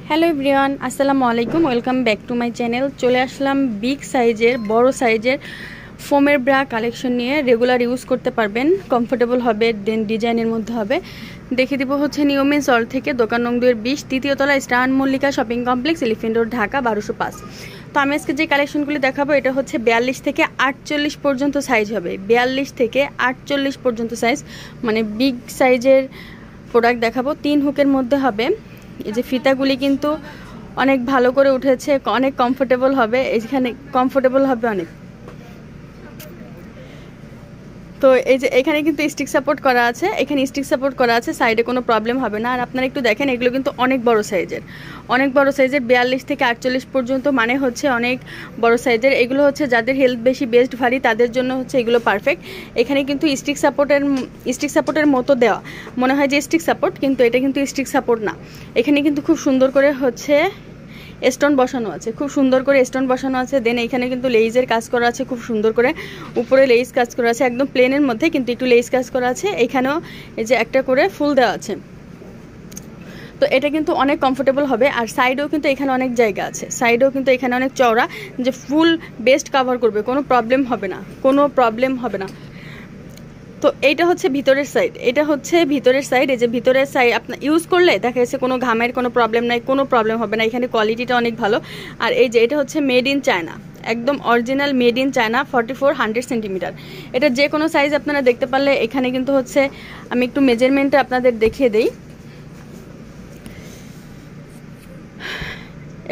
Hello everyone, আসসালামু আলাইকুম। Welcome back to my channel. চলে আসলাম বিগ সাইজের বড় সাইজের ফোমের ব্রা কালেকশন নিয়ে। রেগুলার ইউজ করতে পারবেন, কমফোর্টেবল হবে, দেন ডিজাইনের মধ্যে হবে। দেখে দিব হচ্ছে নিউ মেন্স ওয়ার্ল্ড থেকে, দোকান নং 2-20, তৃতীয় তলা, star Mallika shopping complex, elephant road, Dhaka 1205। তো আমি আজকে যে কালেকশনগুলি দেখাবো এটা হচ্ছে 42 থেকে 48 পর্যন্ত সাইজ হবে। 42 থেকে 48 পর্যন্ত সাইজ, মানে বিগ সাইজের প্রোডাক্ট দেখাবো। 3 হুকের মধ্যে হবে। এই যে ফিতাগুলি কিন্তু অনেক ভালো করে উঠেছে, অনেক কমফোর্টেবল হবে, এখানে কমফোর্টেবল হবে অনেক। তো এই যে এখানে কিন্তু স্টিক সাপোর্ট করা আছে, এখানে স্টিক সাপোর্ট করা আছে, সাইডে কোনো প্রবলেম হবে না। আর আপনারা একটু দেখেন, এগুলো কিন্তু অনেক বড় সাইজের, 42 থেকে 48 পর্যন্ত, মানে হচ্ছে অনেক বড় সাইজের। এগুলো হচ্ছে যাদের হেলথ বেশি, বেস্ট ভারী, তাদের জন্য হচ্ছে এগুলো পারফেক্ট। এখানে কিন্তু স্টিক সাপোর্টের মতো দেওয়া, মনে হয় যে স্টিক সাপোর্ট, কিন্তু এটা কিন্তু স্টিক সাপোর্ট না। এখানে কিন্তু খুব সুন্দর করে হচ্ছে স্টোন বসানো আছে, খুব সুন্দর করে স্টোন বসানো আছে। দেন এখানে কিন্তু লেইজের কাজ করা আছে, খুব সুন্দর করে উপরে লেইজ কাজ করা আছে, একদম প্লেনের মধ্যে কিন্তু একটু লেইজ কাজ করা আছে। এখানেও এই যে একটা করে ফুল দেওয়া আছে। তো এটা কিন্তু অনেক কমফোর্টেবল হবে। আর সাইডেও কিন্তু এখানে অনেক জায়গা আছে, সাইডেও কিন্তু এখানে অনেক চওড়া, যে ফুল বেস্ট কাভার করবে, কোনো প্রবলেম হবে না, কোনো প্রবলেম হবে না। তো এইটা হচ্ছে ভিতরের সাইড, এটা হচ্ছে ভিতরের সাইড। এই যে ভিতরের সাইড আপনার ইউজ করলে দেখা যাচ্ছে কোনো ঘামের কোনো প্রবলেম নাই, কোনো প্রবলেম হবে না। এখানে কোয়ালিটিটা অনেক ভালো। আর এই যে এটা হচ্ছে মেড ইন চায়না, একদম original made in China, 4400 centimetre. এটা যে কোনো সাইজ আপনারা দেখতে পারলে। এখানে কিন্তু হচ্ছে আমি একটু মেজারমেন্টটা আপনাদের দেখিয়ে দিই।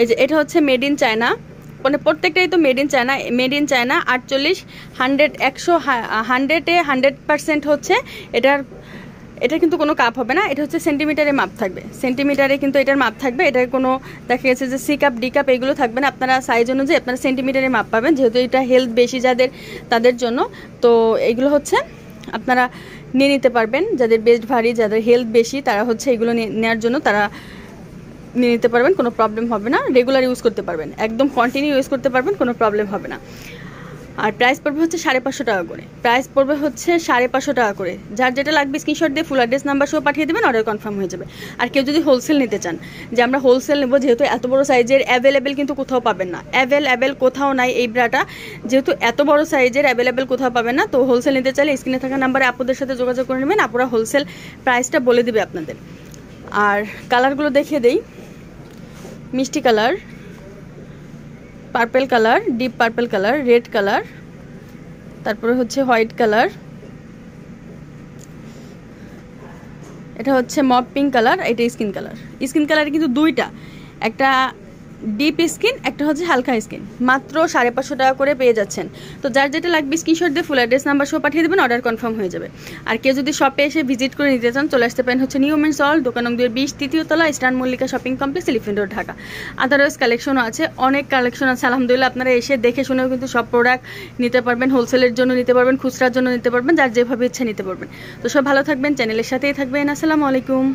এই যে এটা হচ্ছে মেড ইন চায়না, মানে প্রত্যেকটাই তো মেড ইন চায়না। 48, 100% হচ্ছে এটার কিন্তু কোনো কাপ হবে না। এটা হচ্ছে সেন্টিমিটারে মাপ থাকবে, সেন্টিমিটারে কিন্তু এটার মাপ থাকবে। এটার কোনো দেখা গেছে যে সি কাপ, ডি কাপ এগুলো থাকবে না। আপনারা সাইজ অনুযায়ী আপনারা সেন্টিমিটারে মাপ পাবেন, যেহেতু এটা হেলথ বেশি যাদের, তাদের জন্য। তো এইগুলো হচ্ছে আপনারা নিয়ে নিতে পারবেন, যাদের বেস্ট ভারী, যাদের হেলথ বেশি, তারা হচ্ছে এগুলো নেওয়ার জন্য তারা নিয়ে নিতে পারবেন, কোনো প্রবলেম হবে না। রেগুলার ইউজ করতে পারবেন, একদম কন্টিনিউ ইউজ করতে পারবেন, কোনো প্রবলেম হবে না। আর প্রাইস পড়বে হচ্ছে 550 টাকা করে, প্রাইস পড়বে হচ্ছে 550 টাকা করে। যার যেটা লাগবে স্ক্রিনশট দিয়ে ফুল অ্যাড্রেস নাম্বার সহ পাঠিয়ে দেবেন, অর্ডার কনফার্ম হয়ে যাবে। আর কেউ যদি হোলসেল নিতে চান, যে আমরা হোলসেল নেবো, যেহেতু এত বড় সাইজের অ্যাভেলেবেল কিন্তু কোথাও পাবেন না, অ্যাভেলেবেল কোথাও নাই এই ব্রাটা, যেহেতু এত বড় সাইজের অ্যাভেলেবেল কোথাও পাবেন না। তো হোলসেল নিতে চাইলে স্ক্রিনে থাকা নাম্বারে আপুদের সাথে যোগাযোগ করে নেবেন, আপুরা হোলসেল প্রাইসটা বলে দেবে আপনাদের। আর কালারগুলো দেখিয়ে দেই। মিষ্টি colour, purple colour, deep purple colour, red colour, তারপরে হচ্ছে হোয়াইট কালার, এটা হচ্ছে মপ পিঙ্ক কালার, এটা স্কিন কালার। স্কিন কালার কিন্তু দুইটা, একটা ডিপ স্কিন, একটা হচ্ছে হালকা স্কিন। মাত্র 550 টাকা করে পেয়ে যাচ্ছেন। তো যার যেটা লাগবে স্ক্রিনশট দিয়ে ফুল অ্যাড্রেস নাম্বার সহ পাঠিয়ে দেবেন, অর্ডার কনফার্ম হয়ে যাবে। আর কেউ যদি শপে এসে ভিজিট করে নিতে চান, চলে আসতে পারেন হচ্ছে নিউ মেন্স ওয়ার্ল্ড, দোকান নং 2-20, তৃতীয় তলা, star Mallika shopping complex, elephant road, Dhaka. Otherwise কালেকশনও আছে, অনেক কালেকশন আছে আলহামদুলিল্লাহ। আপনারা এসে দেখে শুনেও কিন্তু সব প্রোডাক্ট নিতে পারবেন, হোলসেলের জন্য নিতে পারবেন, খুচরার জন্য নিতে পারবেন, যার যেভাবে ইচ্ছা নিতে পারবেন। তো সব ভালো থাকবেন, চ্যানেলের সাথেই থাকবেন। আসসালামু আলাইকুম।